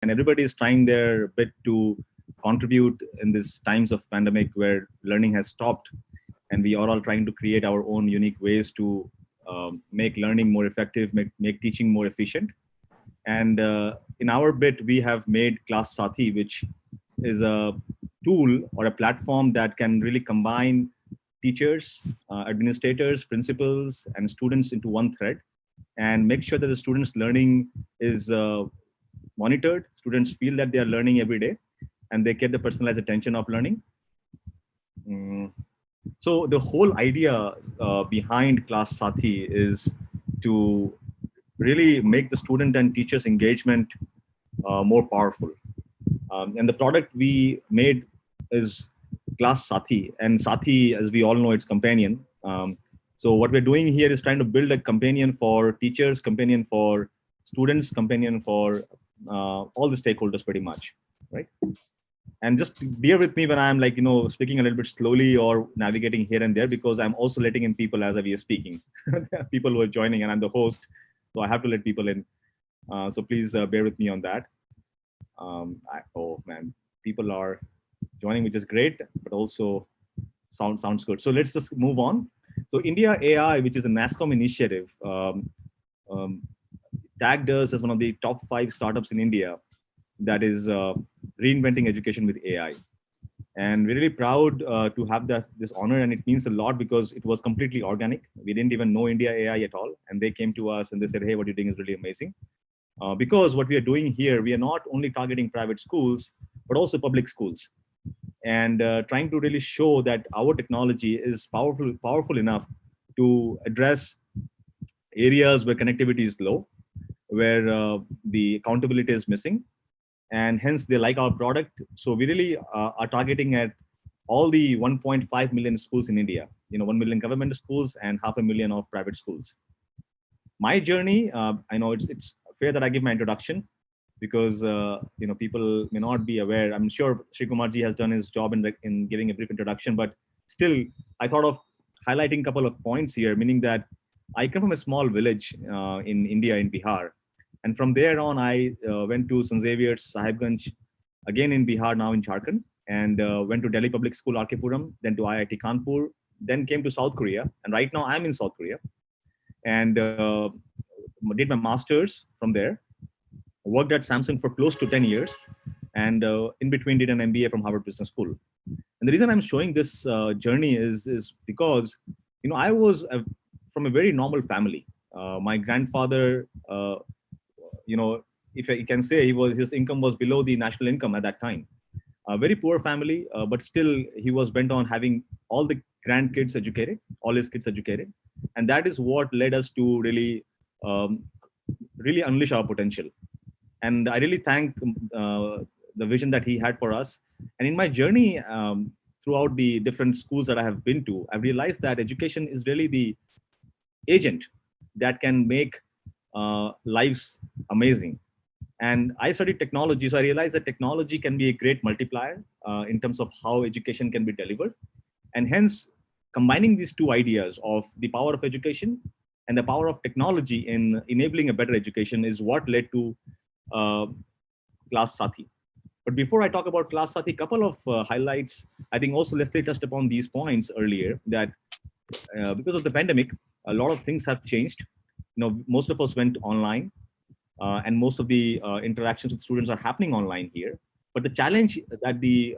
and everybody is trying their bit to contribute in these times of pandemic where learning has stopped, and we are all trying to create our own unique ways to make learning more effective, make teaching more efficient. And in our bit, we have made Class Saathi, which is a tool or a platform that can really combine teachers, administrators, principals, and students into one thread, and make sure that the students' learning is monitored. Students feel that they are learning every day, and they get the personalized attention of learning. Mm. So the whole idea behind Class Saathi is to really make the student and teachers engagement more powerful. And the product we made is Class Saathi, and Saathi, as we all know, it's companion. So what we're doing here is trying to build a companion for teachers, companion for students, companion for all the stakeholders, pretty much, right? And just bear with me when I'm like, speaking a little bit slowly or navigating here and there, because I'm also letting in people as we are speaking. People who are joining, and I'm the host, so I have to let people in. So please bear with me on that. Oh man, people are joining, which is great, but also sounds good. So let's just move on. So India AI, which is a NASCOM initiative, tagged us as one of the top 5 startups in India that is reinventing education with AI. And we're really proud to have this honor, and it means a lot because it was completely organic. We didn't even know India AI at all, and they came to us and they said, "Hey, what you're doing is really amazing." Because what we are doing here, we are not only targeting private schools, but also public schools, and trying to really show that our technology is powerful enough to address areas where connectivity is low, where the accountability is missing, and hence they like our product. So we really are targeting at all the 1.5 million schools in India, 1 million government schools and 500,000 of private schools. My journey, I know it's fair that I give my introduction, because people may not be aware. I'm sure Sri Kumarji has done his job in giving a brief introduction, but still, I thought of highlighting a couple of points here, meaning that I come from a small village in India, in Bihar. And from there on, I went to St. Xavier's, Sahibganj, again in Bihar, now in Jharkhand, and went to Delhi Public School, RK Puram, then to IIT Kanpur, then came to South Korea. And right now I'm in South Korea, and did my master's from there, worked at Samsung for close to 10 years, and in between did an MBA from Harvard Business School. And the reason I'm showing this journey is because, I was from a very normal family. My grandfather, if I can say, his income was below the national income at that time. A very poor family, but still he was bent on having all the grandkids educated, all his kids educated, and that is what led us to um, really unleash our potential. And I really thank the vision that he had for us. And in my journey, throughout the different schools that I have been to, I've realized that education is really the agent that can make lives amazing. And I studied technology, so I realized that technology can be a great multiplier in terms of how education can be delivered. And hence, combining these two ideas of the power of education and the power of technology in enabling a better education is what led to uh, Class Saathi. But before I talk about Class Saathi, couple of highlights. I think also Leslie touched upon these points earlier, that because of the pandemic, a lot of things have changed. Most of us went online, and most of the interactions with students are happening online here. But the challenge that the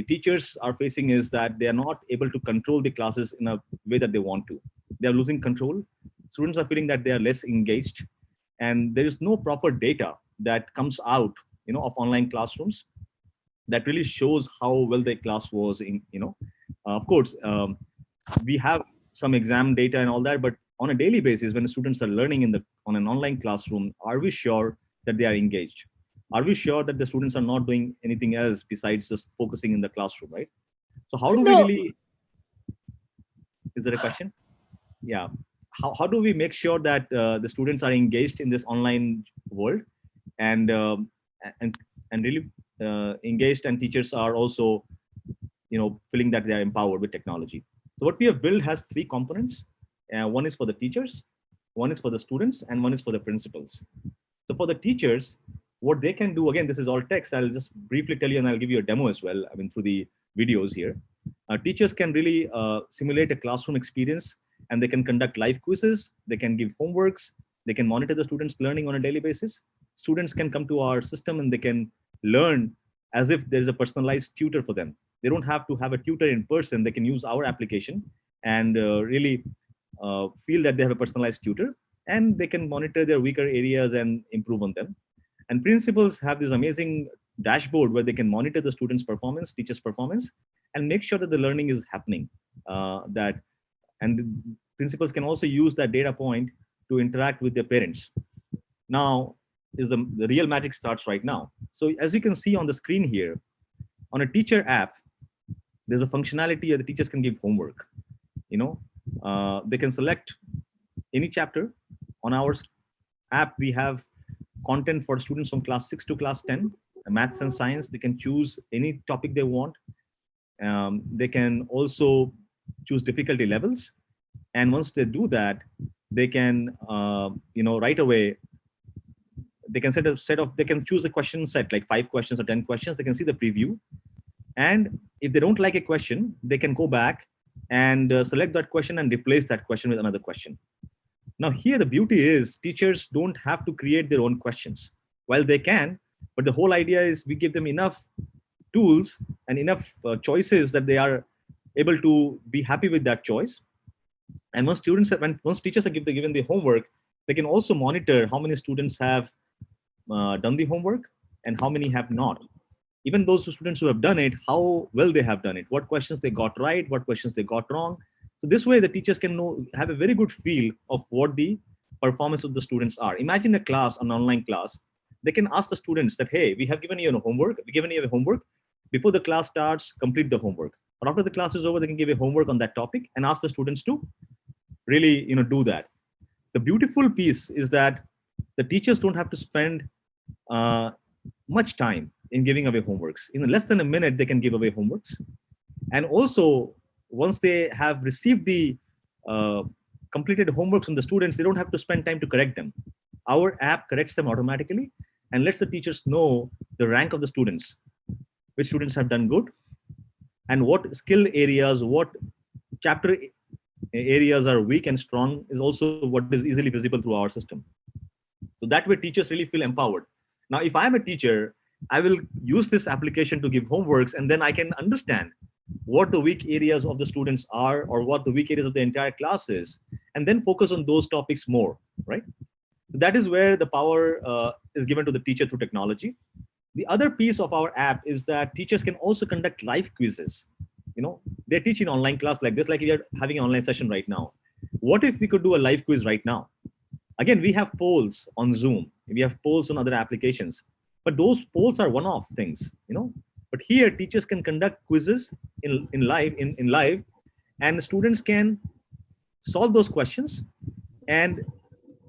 teachers are facing is that they are not able to control the classes in a way that they want to. They are losing control. Students are feeling that they are less engaged, and there is no proper data that comes out, of online classrooms that really shows how well the class was in. Of course, we have some exam data and all that, but on a daily basis, when the students are learning on an online classroom, are we sure that they are engaged? Are we sure that the students are not doing anything else besides just focusing in the classroom, right? So how do we No, really, is there a question? Yeah. How do we make sure that the students are engaged in this online world, and and and really engaged, and teachers are also feeling that they are empowered with technology? So what we have built has 3 components. One is for the teachers, one is for the students, and one is for the principals. So for the teachers, what they can do, again, this is all text. I'll just briefly tell you, and I'll give you a demo as well. I mean, through the videos here. Teachers can really simulate a classroom experience, and they can conduct live quizzes. They can give homeworks. They can monitor the students' learning on a daily basis. Students can come to our system and they can learn as if there's a personalized tutor for them. They don't have to have a tutor in person. They can use our application and really feel that they have a personalized tutor, and they can monitor their weaker areas and improve on them. And principals have this amazing dashboard where they can monitor the students' performance, teachers' performance, and make sure that the learning is happening. And principals can also use that data point to interact with their parents. Now, is the real magic starts right now. So as you can see on the screen here, on a teacher app, there's a functionality where the teachers can give homework. They can select any chapter. On our app, we have content for students from class 6 to class 10, maths and science. They can choose any topic they want. They can also choose difficulty levels. And once they do that, they can, right away, they can they can choose a question set, like 5 questions or 10 questions. They can see the preview. And if they don't like a question, they can go back and select that question and replace that question with another question. Now here, the beauty is teachers don't have to create their own questions. Well, they can, but the whole idea is we give them enough tools and enough choices that they are able to be happy with that choice. And once teachers are given the homework, they can also monitor how many students have done the homework and how many have not. Even those students who have done it, how well they have done it, what questions they got right, what questions they got wrong. So this way, the teachers can have a very good feel of what the performance of the students are. Imagine a class, an online class. They can ask the students that, hey, we have given you homework. We've given you a homework. Before the class starts, complete the homework. Or after the class is over, they can give a homework on that topic and ask the students to really do that. The beautiful piece is that the teachers don't have to spend much time in giving away homeworks. In less than a minute, they can give away homeworks. And also, once they have received the completed homeworks from the students, they don't have to spend time to correct them. Our app corrects them automatically and lets the teachers know the rank of the students, which students have done good, and what skill areas, what chapter areas are weak and strong is also what is easily visible through our system. So that way, teachers really feel empowered. Now, if I'm a teacher, I will use this application to give homeworks, and then I can understand what the weak areas of the students are, or what the weak areas of the entire class is, and then focus on those topics more, right? That is where the power is given to the teacher through technology. The other piece of our app is that teachers can also conduct live quizzes. They teach in online class like this, like we are having an online session right now. What if we could do a live quiz right now? Again, we have polls on Zoom. We have polls on other applications. But those polls are one-off things, But here, teachers can conduct quizzes in live, and the students can solve those questions. And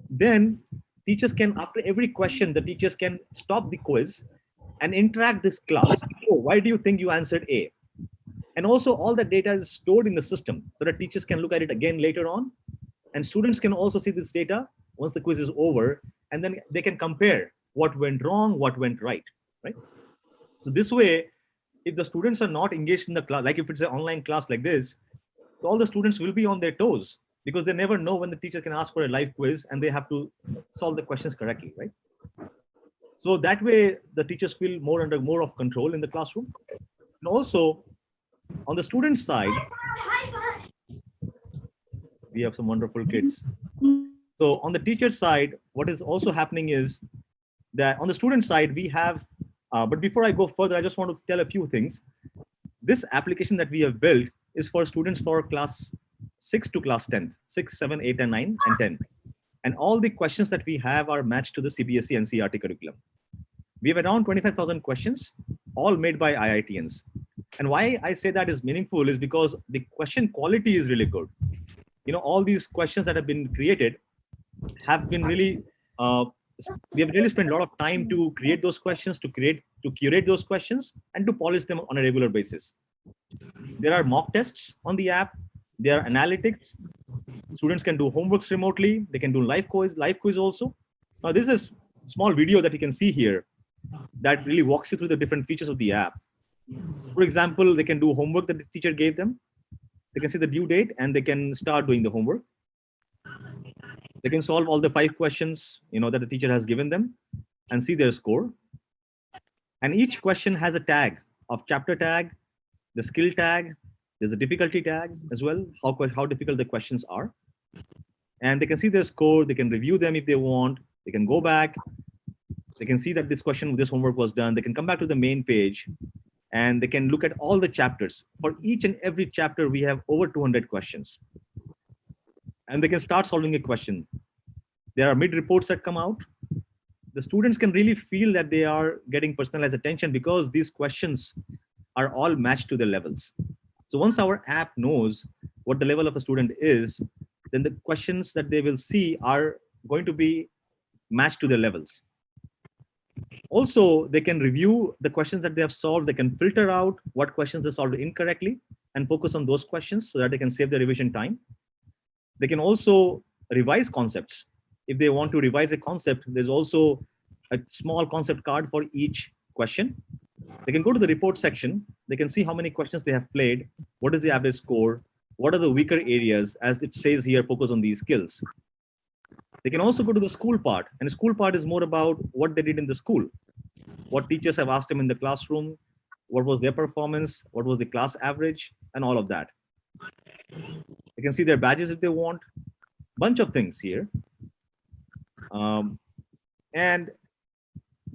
then teachers can, after every question, the teachers can stop the quiz and interact this class. Oh, why do you think you answered A? And also, all the data is stored in the system so that teachers can look at it again later on. And students can also see this data once the quiz is over, and then they can compare what went wrong, what went right. So this way, if the students are not engaged in the class, like if it's an online class like this, all the students will be on their toes because they never know when the teacher can ask for a live quiz and they have to solve the questions correctly, right? So that way, the teachers feel under more of control in the classroom. And also, on the student side, we have some wonderful kids. So on the teacher side, what is also happening is that on the student side, we have, but before I go further, I just want to tell a few things. This application that we have built is for students for class 6 to class 10, 6, 7, 8, and 9, and 10. And all the questions that we have are matched to the CBSE and CRT curriculum. We have around 25,000 questions, all made by IITians. And why I say that is meaningful is because the question quality is really good. All these questions that have been created have been really, we have really spent a lot of time to create those questions, to curate those questions, and to polish them on a regular basis. There are mock tests on the app. There are analytics. Students can do homeworks remotely. They can do live quiz also. Now, this is small video that you can see here that really walks you through the different features of the app. For example, they can do homework that the teacher gave them. They can see the due date and they can start doing the homework. They can solve all the 5 questions, that the teacher has given them and see their score. And each question has a tag of chapter tag, the skill tag, there's a difficulty tag as well, how difficult the questions are. And they can see their score, they can review them if they want, they can go back, they can see that this homework was done, they can come back to the main page, and they can look at all the chapters. For each and every chapter, we have over 200 questions. And they can start solving a question. There are mid-reports that come out. The students can really feel that they are getting personalized attention because these questions are all matched to their levels. So once our app knows what the level of a student is, then the questions that they will see are going to be matched to their levels. Also, they can review the questions that they have solved. They can filter out what questions they solved incorrectly and focus on those questions so that they can save their revision time. They can also revise concepts. If they want to revise a concept, there's also a small concept card for each question. They can go to the report section. They can see how many questions they have played, what is the average score, what are the weaker areas, as it says here, focus on these skills. They can also go to the school part, and the school part is more about what they did in the school, what teachers have asked them in the classroom, what was their performance, what was the class average, and all of that. They can see their badges if they want, bunch of things here. And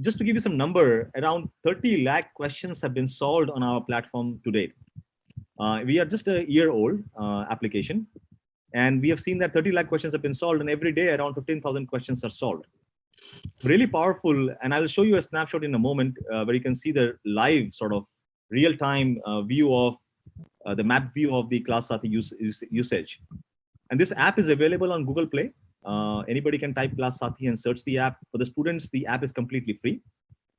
just to give you some number, around 30 lakh questions have been solved on our platform to date. We are just a year-old application, and we have seen that 30 lakh questions have been solved, and every day around 15,000 questions are solved. Really powerful, and I'll show you a snapshot in a moment where you can see the live sort of real-time view of the map view of the Class Saathi usage. And this app is available on Google Play. Anybody can type Class Saathi and search the app. For the students, the app is completely free.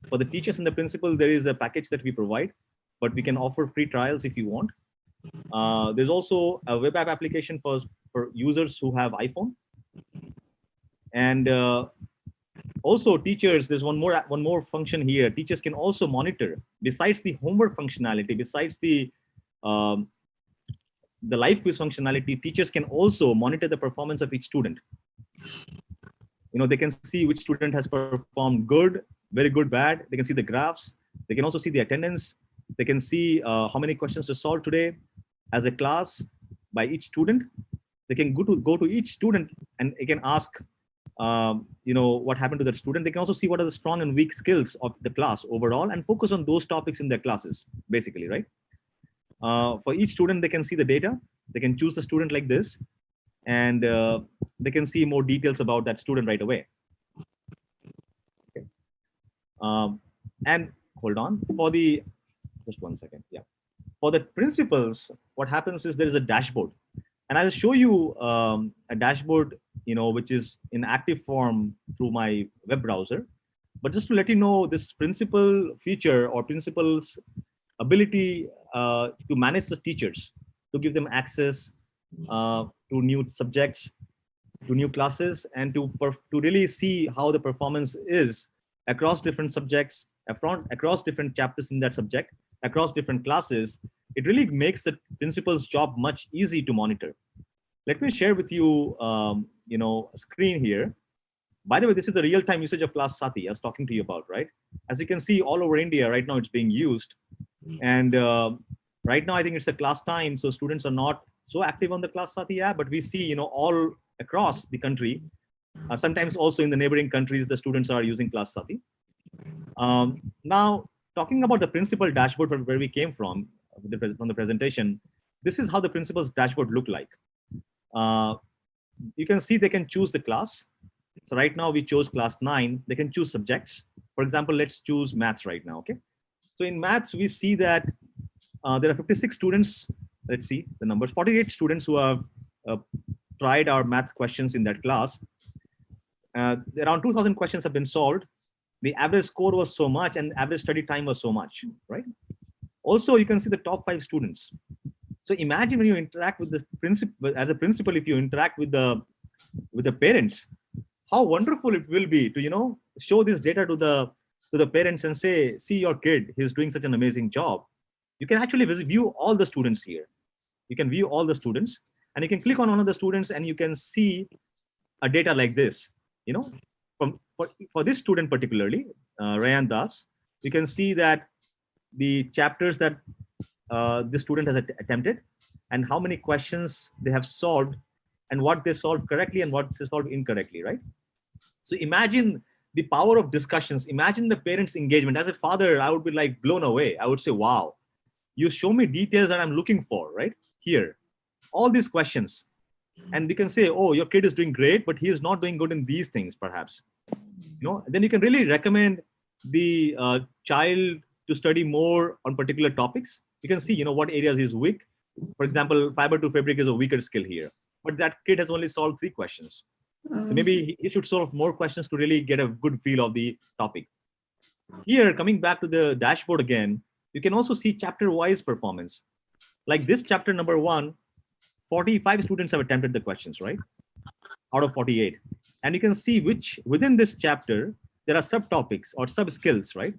For the teachers and the principal, there is a package that we provide, but we can offer free trials if you want. There's also a web app application for users who have iPhone. And also teachers, there's one more function here. Teachers can also monitor, besides the homework functionality, besides the live quiz functionality, teachers can also monitor the performance of each student. They can see which student has performed good, very good, bad. They can see the graphs. They can also see the attendance. They can see how many questions to solve today as a class by each student. They can go to each student and they can ask, what happened to that student. They can also see what are the strong and weak skills of the class overall and focus on those topics in their classes, basically, right? For each student, they can see the data. They can choose the student like this, and they can see more details about that student right away. Okay. And hold on, just 1 second. Yeah. For the principals, what happens is there is a dashboard, and I'll show you a dashboard, which is in active form through my web browser. But just to let you know, this principal feature or principal's ability to manage the teachers, to give them access to new subjects, to new classes, and to really see how the performance is across different subjects, across different chapters in that subject, across different classes. It really makes the principal's job much easy to monitor. Let me share with you, a screen here. By the way, this is the real-time usage of Class Saathi I was talking to you about, right? As you can see, all over India right now, it's being used. And right now, I think it's a class time, so students are not so active on the Class Saathi app, but we see, all across the country, sometimes also in the neighboring countries, the students are using Class Saathi. Now, talking about the principal dashboard from where we came from the presentation, this is how the principal's dashboard look like. You can see they can choose the class. So right now we chose class 9. They can choose subjects. For example, let's choose maths right now, okay? So in maths, we see that there are 56 students. Let's see the numbers, 48 students who have tried our math questions in that class. Around 2,000 questions have been solved. The average score was so much and average study time was so much, right? Also, you can see the top 5 students. So imagine when you interact with the principal, as a principal, if you interact with the parents, how wonderful it will be to, show this data to the parents and say, see your kid, he's doing such an amazing job. You can actually view all the students here. You can view all the students, and you can click on one of the students and you can see a data like this. You know, for this student particularly, Rayan Das, you can see that the chapters that this student has attempted and how many questions they have solved and what they solved correctly and what they solved incorrectly, right? So imagine the power of discussions. Imagine the parents' engagement. As a father, I would be like blown away. I would say, wow, you show me details that I'm looking for, right? Here, all these questions. And they can say, oh, your kid is doing great, but he is not doing good in these things, perhaps. Then you can really recommend the child to study more on particular topics. You can see, what areas he's weak. For example, fiber to fabric is a weaker skill here, but that kid has only solved 3 questions. So maybe he should solve more questions to really get a good feel of the topic. Here, coming back to the dashboard again, you can also see chapter-wise performance. Like this chapter number 1, 45 students have attempted the questions, right? Out of 48. And you can see which within this chapter, there are subtopics or sub-skills, right?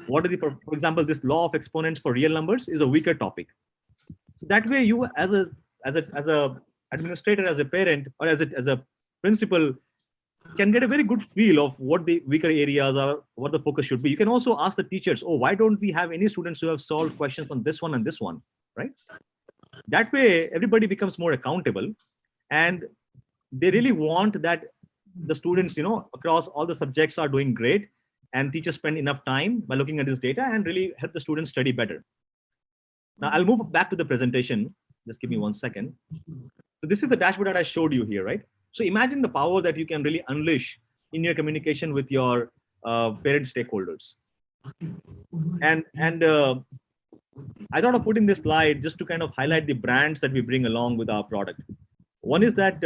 What are the, for example, this law of exponents for real numbers is a weaker topic. So that way you as a administrator, as a parent, or as a principal can get a very good feel of what the weaker areas are, what the focus should be. You can also ask the teachers, oh, why don't we have any students who have solved questions on this one and this one, right? That way, everybody becomes more accountable, and they really want that the students, across all the subjects are doing great, and teachers spend enough time by looking at this data and really help the students study better. Now, I'll move back to the presentation. Just give me 1 second. So this is the dashboard that I showed you here, right? So imagine the power that you can really unleash in your communication with your parent stakeholders. And I thought of putting this slide just to kind of highlight the brands that we bring along with our product. One is that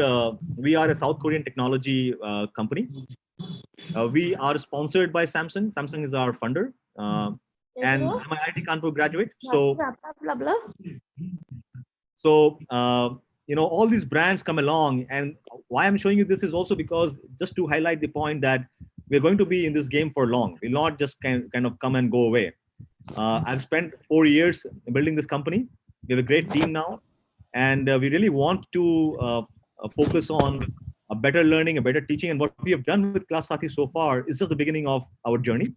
we are a South Korean technology company. We are sponsored by Samsung. Samsung is our funder. And I'm an IIT Kanpur graduate. So, all these brands come along, and why I'm showing you this is also because just to highlight the point that we're going to be in this game for long. We'll not just kind of come and go away. I've spent 4 years building this company. We have a great team now, and we really want to focus on a better learning, a better teaching. And what we have done with Class Saathi so far is just the beginning of our journey.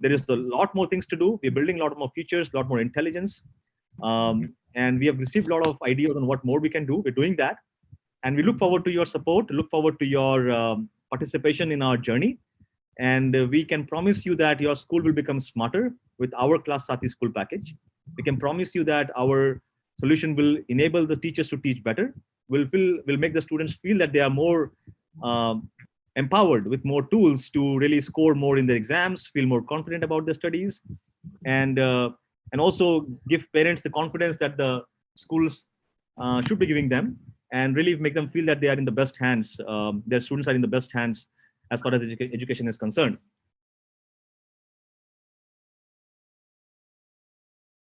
There is a lot more things to do. We're building a lot more features, a lot more intelligence. And we have received a lot of ideas on what more we can do. We're doing that. And we look forward to your support, look forward to your participation in our journey. And we can promise you that your school will become smarter with our Class Saathi school package. We can promise you that our solution will enable the teachers to teach better. Will make the students feel that they are more empowered with more tools to really score more in their exams, feel more confident about their studies, and also give parents the confidence that the schools should be giving them, and really make them feel that they are in the best hands. Their students are in the best hands as far as education is concerned.